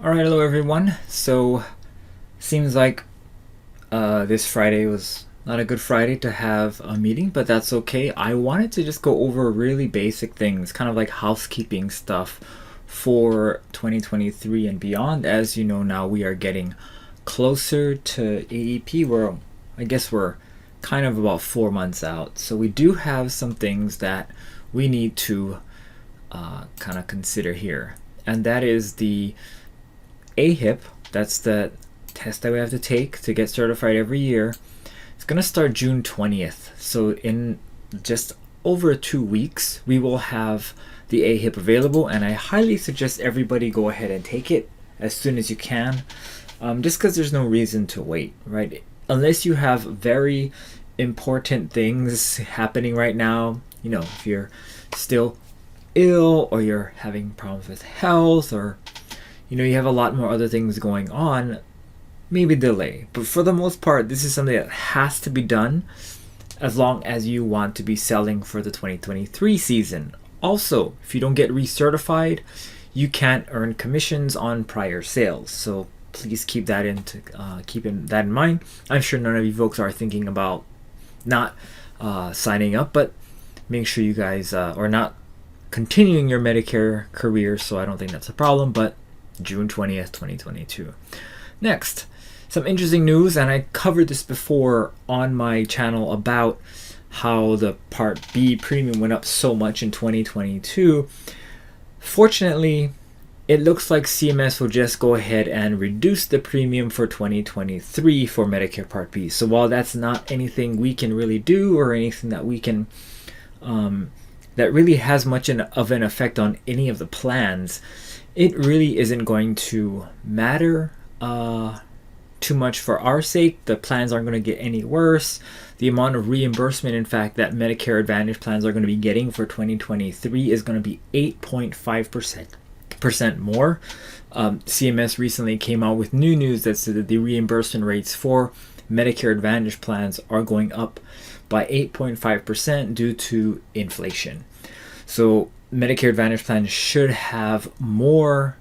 Alright, hello everyone. So, seems like this Friday was not a good Friday to have a meeting, but that's okay. I wanted to just go over really basic things, kind of like housekeeping stuff for 2023 and beyond. As you know, now we are getting closer to AEP. I guess we're kind of about 4 months out. So, we do have some things that we need to kind of consider here, and that is the AHIP. That's the test that we have to take to get certified every year. It's going to start June 20th. So in just over 2 weeks, we will have the AHIP available, and I highly suggest everybody go ahead and take it as soon as you can, just because there's no reason to wait, right? Unless you have very important things happening right now, if you're still ill or you're having problems with health, or you have a lot more other things going on, maybe delay. But for the most part, this is something that has to be done as long as you want to be selling for the 2023 season. Also, if you don't get recertified, you can't earn commissions on prior sales. So please keep that in mind. I'm sure none of you folks are thinking about not signing up, but make sure you guys are not continuing your Medicare career. So I don't think that's a problem, but June 20th, 2022. Next, some interesting news, and I covered this before on my channel about how the Part B premium went up so much in 2022. Fortunately, it looks like CMS will just go ahead and reduce the premium for 2023 for Medicare Part B. So while that's not anything we can really do or anything that we can that really has much of an effect on any of the plans, it really isn't going to matter too much for our sake. The plans aren't going to get any worse. The amount of reimbursement, in fact, that Medicare Advantage plans are going to be getting for 2023 is going to be 8.5% more. CMS recently came out with new news that said that the reimbursement rates for Medicare Advantage plans are going up by 8.5% due to inflation. So Medicare Advantage plans should have more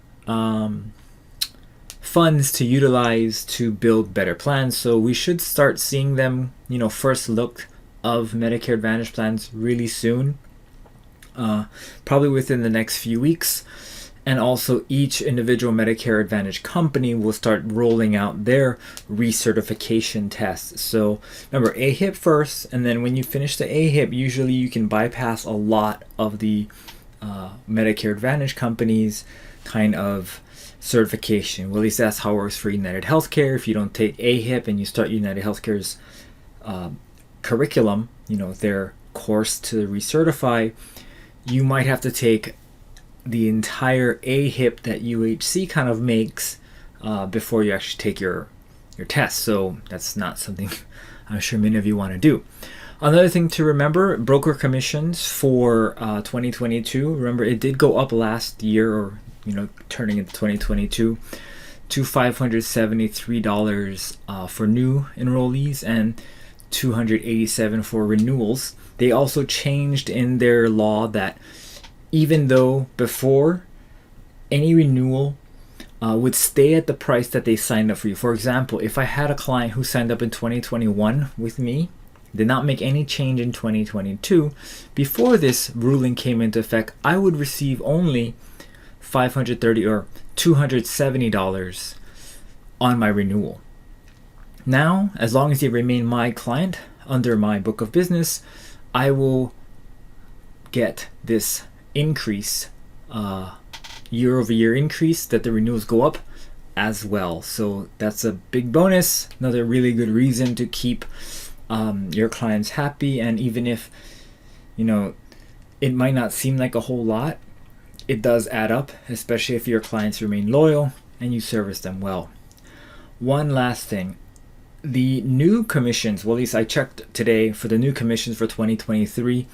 funds to utilize to build better plans. So we should start seeing them, first look of Medicare Advantage plans really soon, probably within the next few weeks. And also each individual Medicare Advantage company will start rolling out their recertification tests. So remember, AHIP first, and then when you finish the AHIP, usually you can bypass a lot of the Medicare Advantage companies kind of certification. Well, at least that's how it works for United Healthcare. If you don't take AHIP and you start United Healthcare's curriculum, their course to recertify, you might have to take the entire AHIP that UHC kind of makes before you actually take your test. So that's not something I'm sure many of you want to do. Another thing to remember, broker commissions for 2022. Remember, it did go up last year, or turning into 2022, to $573 for new enrollees and $287 for renewals. They also changed in their law that even though before, any renewal would stay at the price that they signed up for you. For example, if I had a client who signed up in 2021 with me, did not make any change in 2022, before this ruling came into effect, I would receive only $530 or $270 on my renewal. Now, as long as they remain my client under my book of business, I will get this increase, year over year increase, that the renewals go up as well. So that's a big bonus, another really good reason to keep your clients happy. And even if it might not seem like a whole lot, it does add up, especially if your clients remain loyal and you service them well. One last thing, the new commissions, well, at least I checked today for the new commissions for 2023,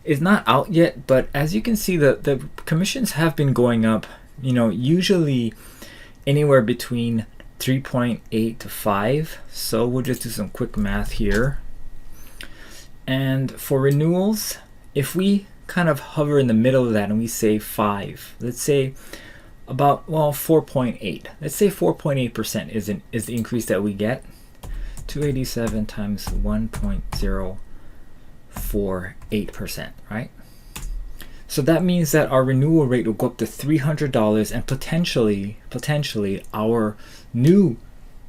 is not out yet, but as you can see, the commissions have been going up, usually anywhere between 3.8 to 5. So we'll just do some quick math here. And for renewals, if we kind of hover in the middle of that and we say 5, let's say about, well, 4.8. Let's say 4.8% is the increase that we get. 287 times 1.048%, right? So that means that our renewal rate will go up to $300, and potentially our new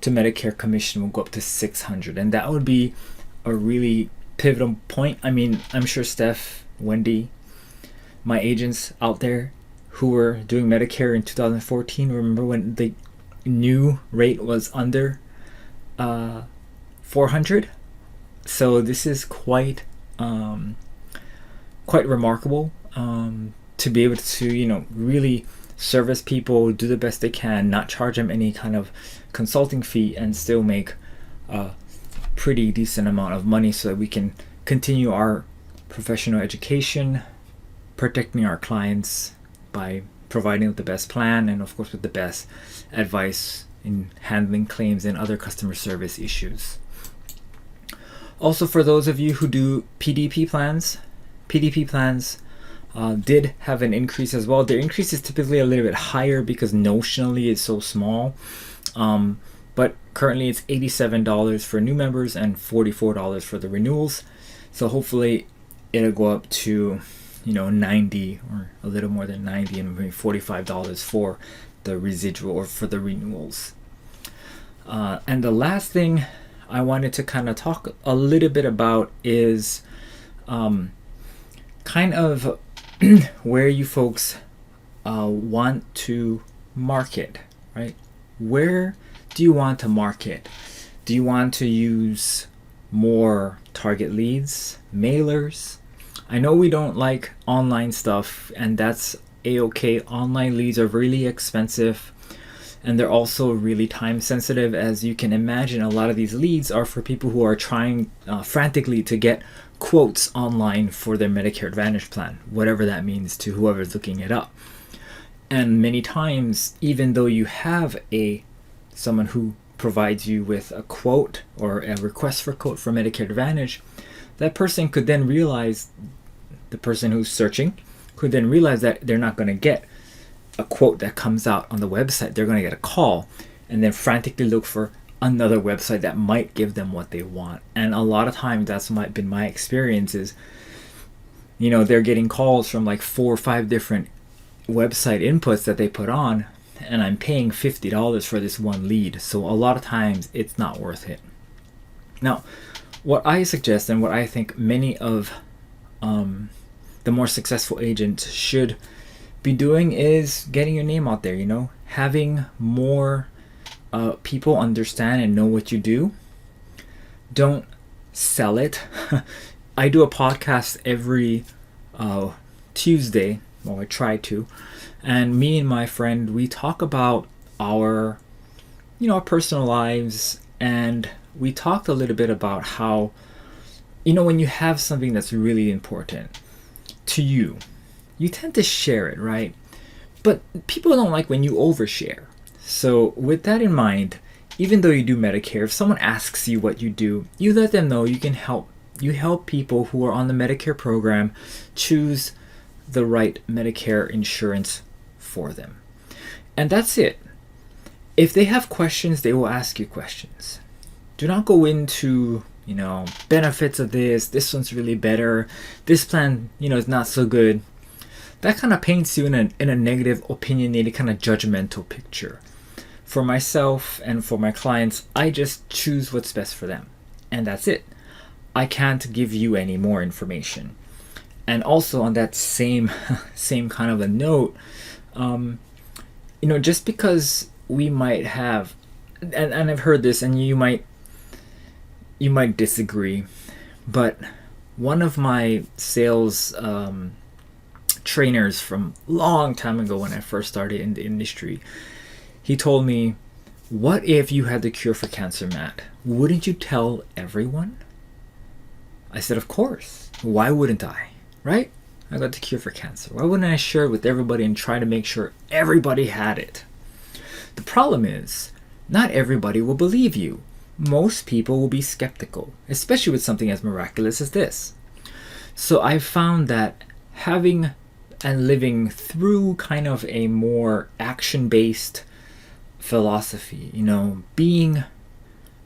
to Medicare commission will go up to $600, and that would be a really pivotal point. I mean, I'm sure Steph, Wendy, my agents out there who were doing Medicare in 2014, remember when the new rate was under 400? So this is quite remarkable, to be able to really service people, do the best they can, not charge them any kind of consulting fee, and still make a pretty decent amount of money so that we can continue our professional education, protecting our clients by providing with the best plan, and of course with the best advice in handling claims and other customer service issues. Also, for those of you who do PDP plans did have an increase as well. Their increase is typically a little bit higher because notionally it's so small, but currently it's $87 for new members and $44 for the renewals. So hopefully it'll go up to 90 or a little more than 90, and maybe $45 for the residual or for the renewals. And the last thing I wanted to kind of talk a little bit about is kind of where you folks want to market, right? Where do you want to market? Do you want to use more target leads, mailers? I know we don't like online stuff, and that's a-okay. Online leads are really expensive, and they're also really time sensitive. As you can imagine, a lot of these leads are for people who are trying frantically to get quotes online for their Medicare Advantage plan, whatever that means to whoever's looking it up. And many times, even though you have someone who provides you with a quote or a request for quote for Medicare Advantage, that person could then realize, the person who's searching could then realize that they're not going to get a quote that comes out on the website. They're going to get a call and then frantically look for another website that might give them what they want. And a lot of times that's been my experience is, they're getting calls from like 4 or 5 different website inputs that they put on, and I'm paying $50 for this one lead. So a lot of times it's not worth it. Now, what I suggest and what I think many of the more successful agents should be doing is getting your name out there, having more people understand and know what you do. Don't sell it. I do a podcast every Tuesday, well, I try to, and me and my friend, we talk about our personal lives, and we talked a little bit about how when you have something that's really important to you, you tend to share it, right? But people don't like when you overshare. So with that in mind, even though you do Medicare, if someone asks you what you do, you let them know you can help. You help people who are on the Medicare program choose the right Medicare insurance for them. And that's it. If they have questions, they will ask you questions. Do not go into, benefits of this one's really better, this plan, is not so good. That kind of paints you in a negative, opinionated, kind of judgmental picture. For myself and for my clients, I just choose what's best for them. And that's it. I can't give you any more information. And also on that same kind of a note, just because we might have, and I've heard this, and you might disagree, but one of my sales trainers from a long time ago when I first started in the industry, he told me, what if you had the cure for cancer, Matt? Wouldn't you tell everyone? I said, of course. Why wouldn't I? Right? I got the cure for cancer. Why wouldn't I share it with everybody and try to make sure everybody had it? The problem is, not everybody will believe you. Most people will be skeptical, especially with something as miraculous as this. So I've found that having and living through kind of a more action-based philosophy, being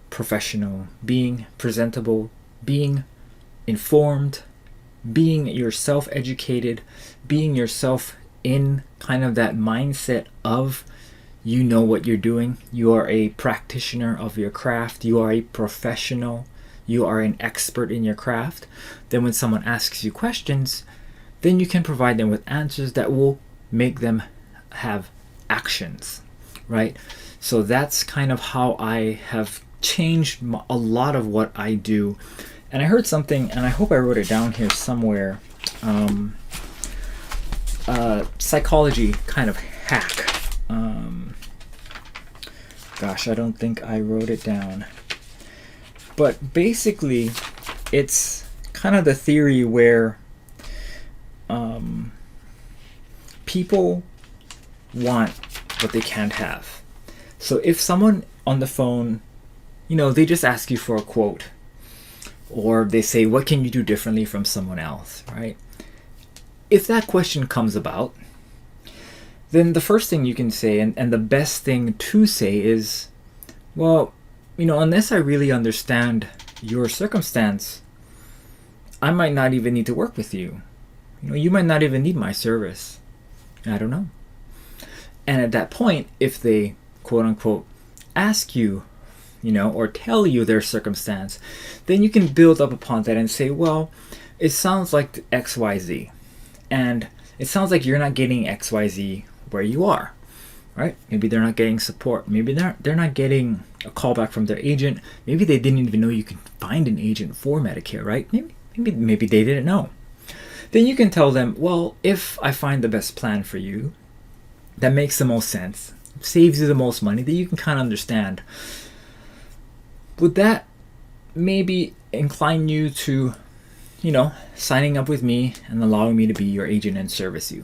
professional, being presentable, being informed, being yourself educated, being yourself in kind of that mindset of you know what you're doing. You are a practitioner of your craft. You are a professional. You are an expert in your craft. Then when someone asks you questions, then you can provide them with answers that will make them have actions, right? So that's kind of how I have changed a lot of what I do. And I heard something, and I hope I wrote it down here somewhere. Psychology kind of hack. Gosh, I don't think I wrote it down. But basically, it's kind of the theory where people want what they can't have. So if someone on the phone, they just ask you for a quote, or they say, what can you do differently from someone else, right? If that question comes about, then the first thing you can say, and the best thing to say is, well, unless I really understand your circumstance, I might not even need to work with you. You might not even need my service. I don't know. And at that point, if they, quote unquote, ask you, or tell you their circumstance, then you can build up upon that and say, well, it sounds like XYZ. And it sounds like you're not getting XYZ where you are, right? Maybe they're not getting support. Maybe they're not getting a call back from their agent. Maybe they didn't even know you can find an agent for Medicare, right? Maybe they didn't know. Then you can tell them, well, if I find the best plan for you that makes the most sense, saves you the most money, that you can kind of understand, would that maybe incline you to, signing up with me and allowing me to be your agent and service you?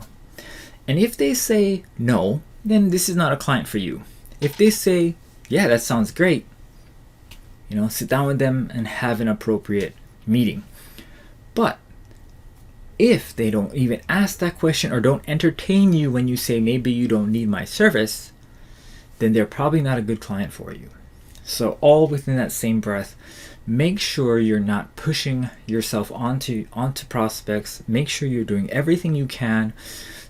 And if they say no, then this is not a client for you. If they say, yeah, that sounds great, sit down with them and have an appropriate meeting. But if they don't even ask that question or don't entertain you when you say maybe you don't need my service, then they're probably not a good client for you. So all within that same breath, make sure you're not pushing yourself onto prospects. Make sure you're doing everything you can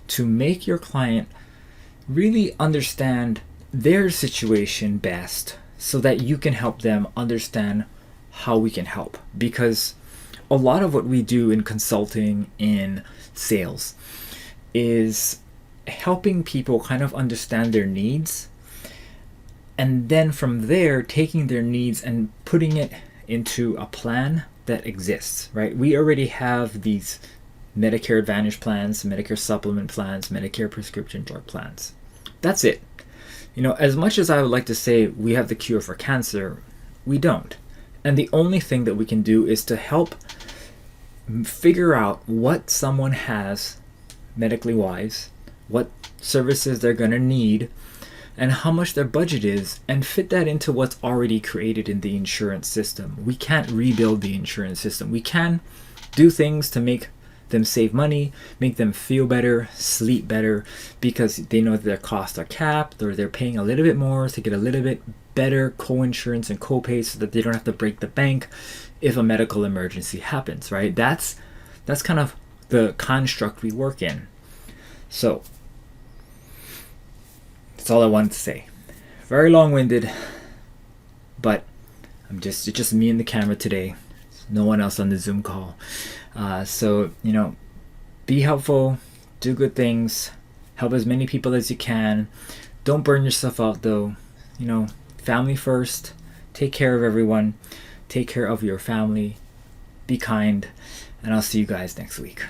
to make your client really understand their situation best so that you can help them understand how we can help. Because a lot of what we do in consulting, in sales, is helping people kind of understand their needs, and then from there taking their needs and putting it into a plan that exists, right? We already have these Medicare Advantage plans, Medicare supplement plans, Medicare prescription drug plans. That's it. As much as I would like to say we have the cure for cancer, we don't. And the only thing that we can do is to help figure out what someone has medically wise, what services they're going to need, and how much their budget is, and fit that into what's already created in the insurance system. We can't rebuild the insurance system. We can do things to make them save money, make them feel better, sleep better, because they know that their costs are capped, or they're paying a little bit more to get a little bit better co-insurance and co-pay so that they don't have to break the bank if a medical emergency happens, right? That's kind of the construct we work in. So that's all I wanted to say. Very long-winded, but it's just me and the camera today. No one else on the Zoom call. So be helpful, do good things, help as many people as you can. Don't burn yourself out though. Family first. Take care of everyone. Take care of your family. Be kind, and I'll see you guys next week.